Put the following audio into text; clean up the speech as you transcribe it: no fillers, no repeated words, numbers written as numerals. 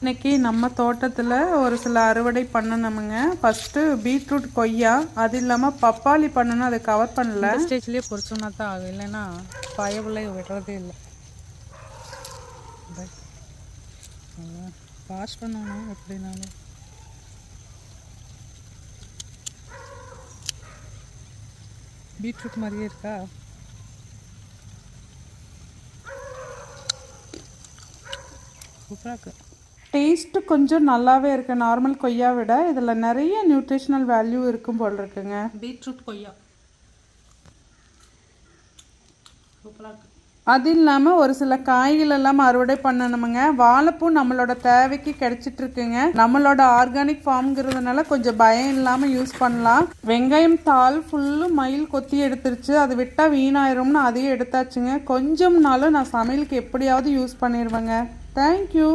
இன்றைக்கி நம்ம தோட்டத்தில் ஒரு சில அறுவடை பண்ணணுமுங்க. ஃபஸ்ட்டு பீட்ரூட், கொய்யா, அது இல்லாமல் பப்பாளி பண்ணணும். அதை கவர் பண்ணல. ஸ்டேஜ்லேயே பொறிச்சோன்னா தான் ஆகும், இல்லைன்னா பயவுள்ள விடுறதே இல்லை. வாஷ் பண்ணணும் எப்படினாலும். பீட்ரூட் மாதிரியே இருக்கா? சூப்பராக இருக்குது. டேஸ்ட்டு கொஞ்சம் நல்லாவே இருக்குது நார்மல் கொய்யா விட. இதில் நிறைய நியூட்ரிஷனல் வேல்யூ இருக்கும் போல் இருக்குங்க. பீட்ரூட் கொய்யா சூப்பராக இருக்குது. அது இல்லாமல் ஒரு சில காய்கள் எல்லாம் அறுவடை பண்ணணுமுங்க. வாழைப்பூ நம்மளோட தேவைக்கு கிடைச்சிட்ருக்குங்க. நம்மளோட ஆர்கானிக் ஃபார்ம்ங்கிறதுனால கொஞ்சம் பயம் இல்லாமல் யூஸ் பண்ணலாம். வெங்காயம் தாள் ஃபுல்லும் மயில் கொத்தி எடுத்துருச்சு. அது விட்டால் வீணாயிரும்னு அதையும் எடுத்தாச்சுங்க. கொஞ்சம் நாளும் நான் சமையலுக்கு எப்படியாவது யூஸ் பண்ணிடுவேங்க. தேங்க்யூ.